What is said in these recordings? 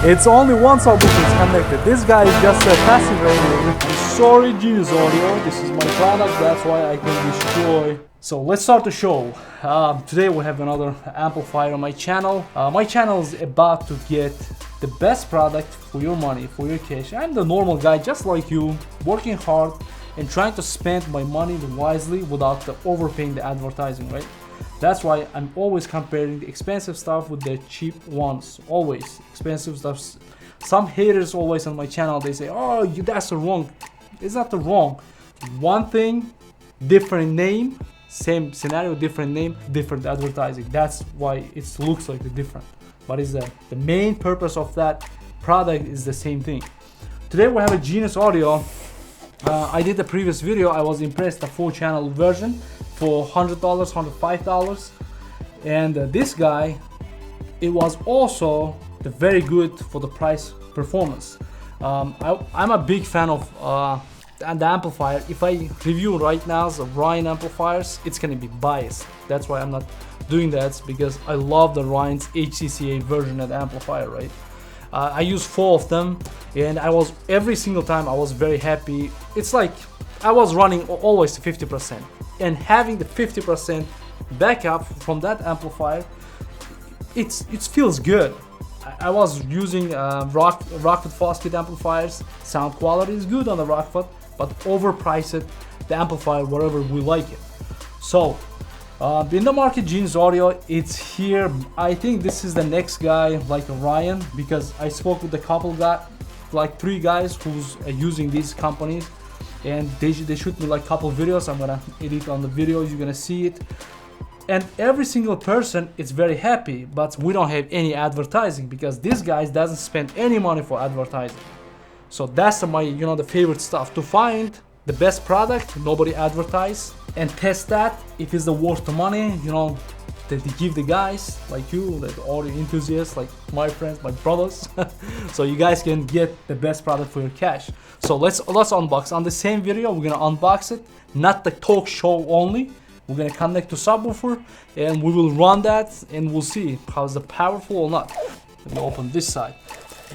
It's only one subwoofer is connected. This guy is just a passive radio. I'm sorry, Genius Audio. This is my product. That's why I can destroy. So let's start the show. Today we have another amplifier on my channel. My channel is about to get the best product for your money, for your cash. I'm the normal guy just like you, working hard and trying to spend my money wisely without overpaying the advertising, right? That's why I'm always comparing the expensive stuff with the cheap ones. Always expensive stuff. Some haters always on my channel, they say, oh, that's the wrong. It's not the wrong. One thing, different name, same scenario, different name, different advertising. That's why it looks like the different. But it's the main purpose of that product is the same thing. Today we have a Genius Audio. I did the previous video. I was impressed the 4-channel version for $100, $105, and this guy, it was also very good for the price performance. I'm a big fan of the amplifier. If I review right now the Ryan amplifiers, it's gonna be biased. That's why I'm not doing that, because I love the Ryan's HCCA version of the amplifier, right? I use 4 of them, and every single time I was very happy. It's like I was running always to 50%, and having the 50% backup from that amplifier, it feels good. I was using Rockford Fosket amplifiers. Sound quality is good on the Rockford, but overpriced the amplifier wherever we like it. So in the market, Genius Audio, it's here. I think this is the next guy like Ryan, because I spoke with a couple guys, like 3 guys who's using these companies, and they shoot me like couple videos. I'm gonna edit on the videos, you're gonna see it, and every single person is very happy. But we don't have any advertising because this guy doesn't spend any money for advertising. So that's my the favorite stuff, to find the best product, nobody advertise, and test that if it's worth the money, that they give the guys like you, the audio enthusiasts, like my friends, my brothers, so you guys can get the best product for your cash. So let's unbox. On the same video, we're gonna unbox it, not the talk show only. We're gonna connect to subwoofer, and we will run that, and we'll see how's it powerful or not. Let me open this side.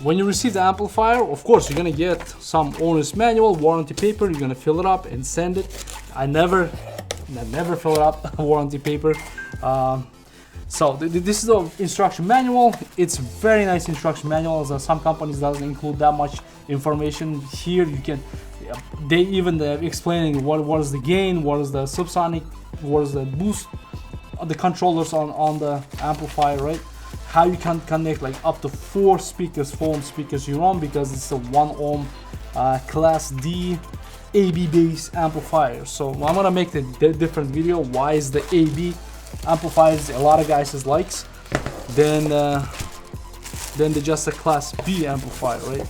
When you receive the amplifier, of course, you're gonna get some owner's manual, warranty paper. You're gonna fill it up and send it. I never fill it up, warranty paper. So this is the instruction manual. It's very nice instruction manual. Some companies doesn't include that much information. Here you can, they even explaining what is the gain, what is the subsonic, what is the boost, the controllers on the amplifier, right? How you can connect like up to 4 speakers, 4 ohm speakers you run, because it's a 1 ohm class D AB based amplifier. So I'm gonna make the different video. Why is the AB amplifiers a lot of guys likes, then just a class B amplifier, right?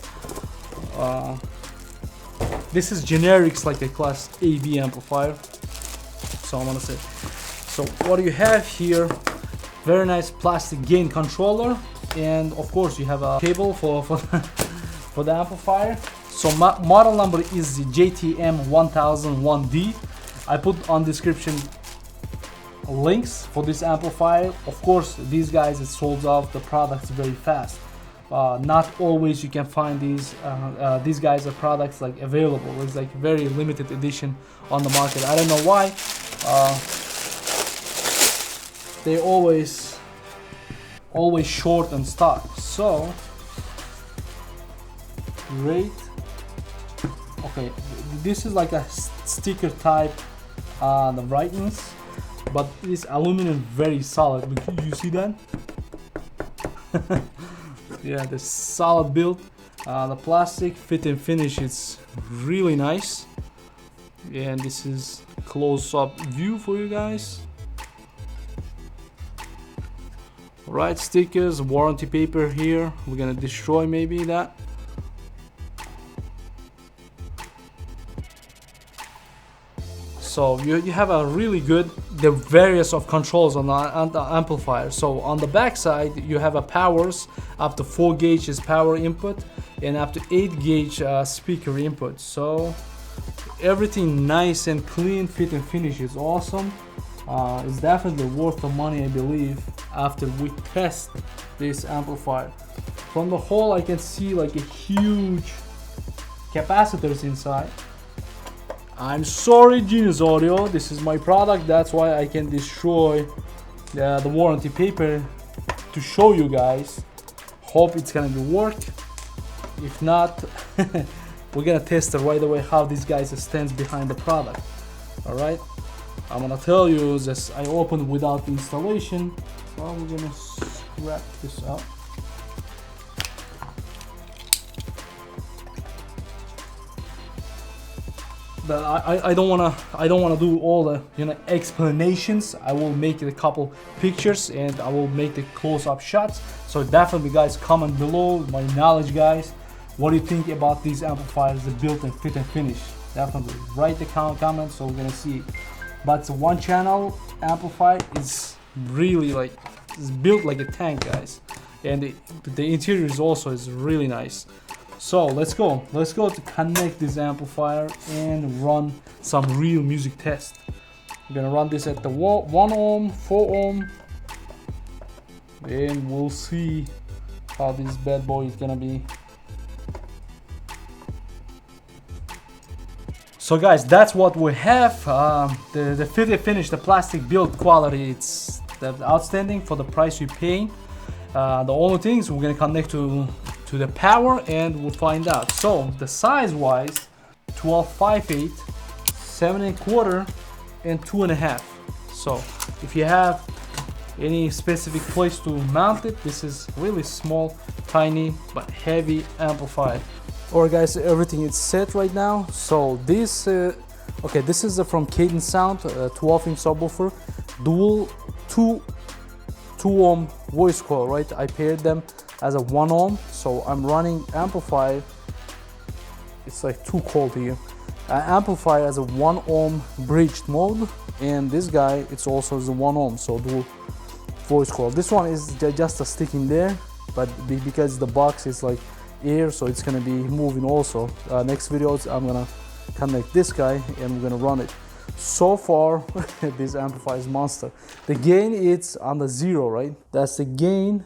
This is generics like a class AB amplifier. So I'm gonna say, so what do you have here? Very nice plastic gain controller, and of course you have a cable for the amplifier. So model number is the GTM-1000.1D. I put on description links for this amplifier. Of course, these guys, it sold out the products very fast. Not always you can find these guys are products like available. It's like very limited edition on the market. I don't know why. They always short on stock. So great. Okay, this is like a sticker type the brightness, but this aluminum very solid. You see that? Yeah, the solid build. The plastic fit and finish is really nice, and this is close-up view for you guys. Right, stickers, warranty paper here. We're gonna destroy maybe that. So you have a really good, the various of controls on the amplifier. So on the back side you have a powers, up to 4 gauge is power input, and up to 8 gauge speaker input. So everything nice and clean, fit and finish is awesome. It's definitely worth the money, I believe. after we test this amplifier. From the hole I can see like a huge capacitors inside. I'm sorry Genius Audio, this is my product, that's why I can destroy the warranty paper to show you guys. Hope it's gonna be work. If not, we're gonna test it right away how this guy stands behind the product. Alright, I'm gonna tell you this, I opened without the installation, so we're gonna scrap this out. But I don't wanna do all the explanations. I will make a couple pictures and I will make the close-up shots. So definitely guys, comment below my knowledge guys. What do you think about these amplifiers, the built and fit and finish? Definitely write the comment so we're gonna see it. But it's a one channel amplifier is really like, it's built like a tank guys. And the interior is also really nice. So let's go to connect this amplifier and run some real music test. I'm gonna run this at the 1 ohm, 4 ohm, and we'll see how this bad boy is gonna be. So guys, that's what we have. The fit and finish, the plastic build quality, it's outstanding for the price you're paying. The only things we're gonna connect to the power and we'll find out. So the size wise, 12.58, 7.25 and 2.5. So if you have any specific place to mount it, this is really small, tiny but heavy amplifier. Alright guys, everything is set right now. So this okay, this is from Cadence Sound, 12-inch subwoofer, dual 2 ohm voice coil, right? I paired them as a 1 ohm, so I'm running amplifier. It's like too cold here. Amplifier as a 1 ohm bridged mode, and this guy it's also is a 1 ohm, so dual voice coil. This one is just a stick in there, but because the box is like air, so it's gonna be moving also. Next videos I'm gonna connect this guy and we're gonna run it. So far this amplifier is monster. The gain is on the 0, right? That's the gain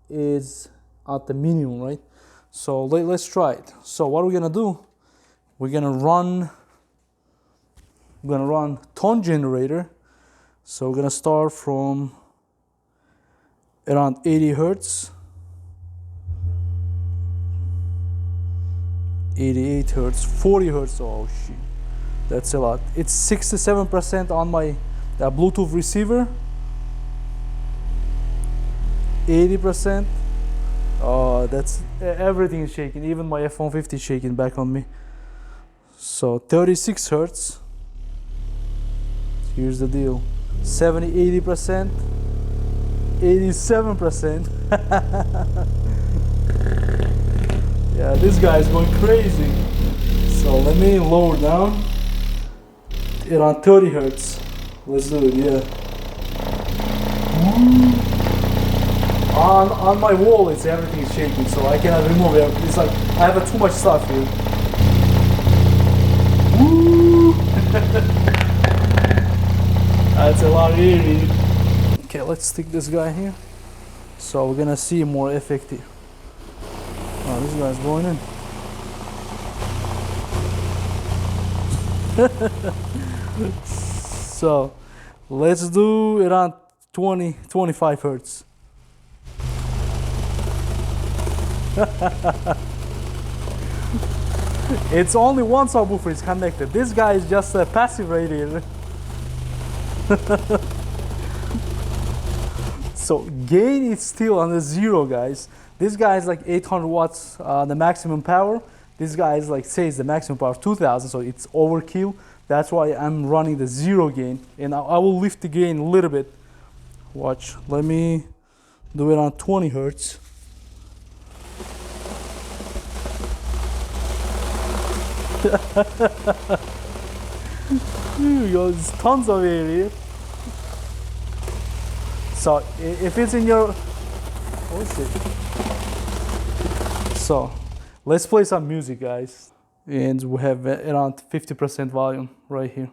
is at the minimum, right? So let's try it. So what we're gonna do, we're gonna run tone generator. So we're gonna start from around 80 hertz, 88 hertz, 40 hertz. Oh shit, that's a lot. It's 67% on my Bluetooth receiver, 80%. Oh, that's everything is shaking. Even my F-150 is shaking back on me. So 36 hertz. Here's the deal: 70, 80%, 87%. Yeah, this guy is going crazy. So let me lower down around 30 hertz. Let's do it. Yeah. On my wall, it's everything is shaking, so I cannot remove it. It's like I have too much stuff here. Woo! That's a lot of eerie. Okay, let's stick this guy here. So we're gonna see more effective. Oh, this guy's going in. So let's do around 25 hertz. It's only one subwoofer is connected. This guy is just a passive radiator. So gain is still on the 0, guys. This guy is like 800 watts, the maximum power. This guy is like says the maximum power 2000, so it's overkill. That's why I'm running the 0 gain, and I will lift the gain a little bit. Watch, let me do it on 20 hertz. There's tons of air here. So if it's in your, oh shit. So let's play some music, guys, and we have around 50% volume right here,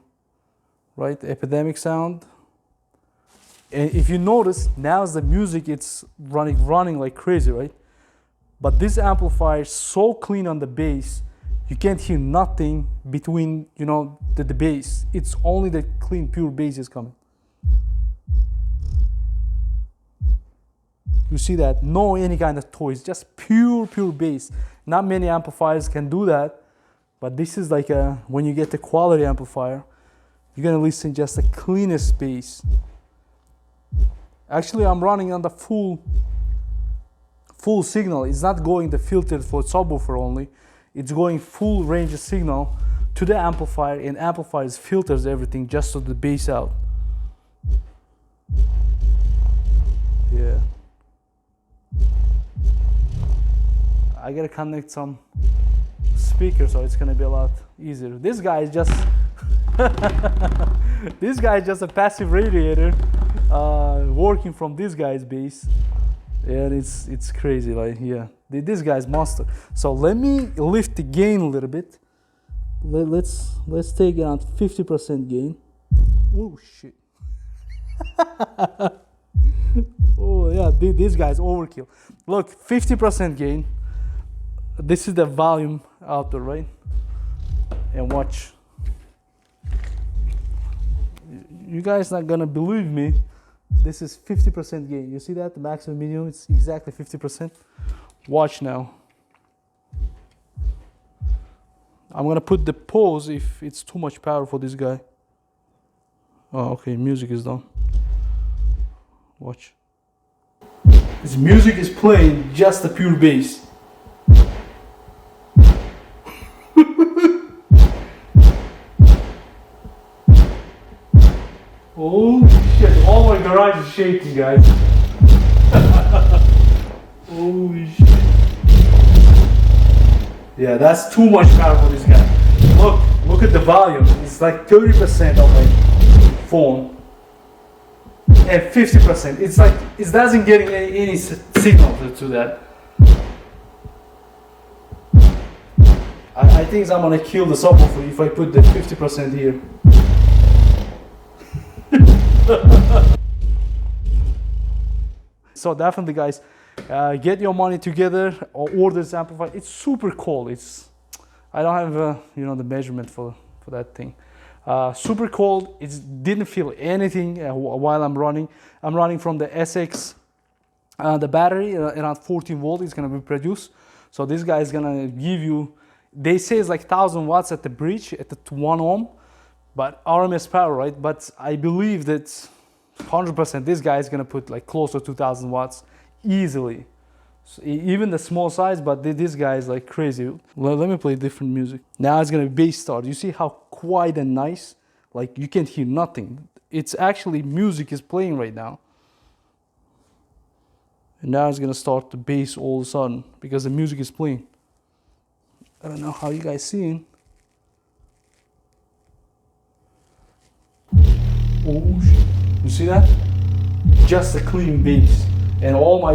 right? Epidemic sound. And if you notice, now the music, it's running like crazy, right? But this amplifier is so clean on the bass, you can't hear nothing between, you know, the bass. It's only the clean, pure bass is coming. You see that? No any kind of toys, just pure bass. Not many amplifiers can do that, but this is like when you get the quality amplifier, you're gonna listen just the cleanest bass. Actually, I'm running on the full signal. It's not going the filtered for subwoofer only. It's going full range of signal to the amplifier, and amplifiers filters everything just so the bass out. Yeah. I gotta connect some speakers, so it's gonna be a lot easier. This guy is just this guy is just a passive radiator working from this guy's bass, and it's crazy. Like, yeah, this guy's monster. So let me lift the gain a little bit. Let's take it on 50% gain. Oh shit. Oh yeah, this guy's overkill. Look, 50% gain. This is the volume output, right? And watch. You guys not gonna believe me. This is 50% gain. You see that? The maximum minimum, it's exactly 50%. Watch now. I'm gonna put the pause if it's too much power for this guy. Oh, okay, music is done. Watch. This music is playing just the pure bass. Oh shit, all my garage is shaking, guys. Holy shit. Yeah, that's too much power for this guy. Look at the volume. It's like 30% of my phone. And 50%. It's like, it doesn't get any signal to that. I think I'm gonna kill the subwoofer if I put the 50% here. So definitely, guys, get your money together or order this amplifier. It's super cool. I don't have the measurement for that thing. Super cold. It didn't feel anything while I'm running. I'm running from the SX. The battery around 14 volt is gonna be produced. So this guy is gonna give you. They say it's like 1,000 watts at the bridge at the 1 ohm. But RMS power, right? But I believe that 100% this guy is gonna put like close to 2,000 watts easily. So even the small size, but this guy is like crazy. Let me play different music. Now it's gonna be bass start. You see how quiet and nice? Like you can't hear nothing. It's actually music is playing right now. And now it's gonna start the bass all of a sudden because the music is playing. I don't know how you guys seeing. Oh shit. You see that? Just a clean bass. And all my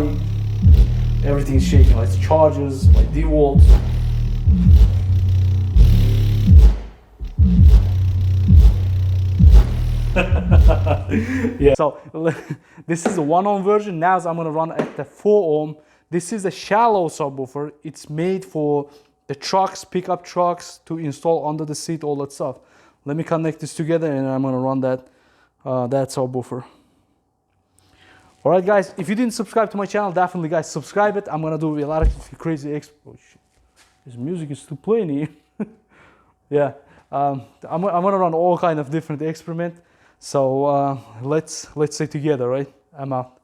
everything is shaking, like chargers, my DeWalt's. Yeah. So this is the 1 ohm version. Now I'm gonna run at the 4 ohm. This is a shallow subwoofer. It's made for the trucks, pickup trucks, to install under the seat, all that stuff. Let me connect this together and I'm gonna run that subwoofer. All right, guys, if you didn't subscribe to my channel, definitely, guys, subscribe it. I'm gonna do a lot of crazy oh shit, this music is too playing here. Yeah, I'm gonna run all kind of different experiment. So let's stay together, right? I'm out.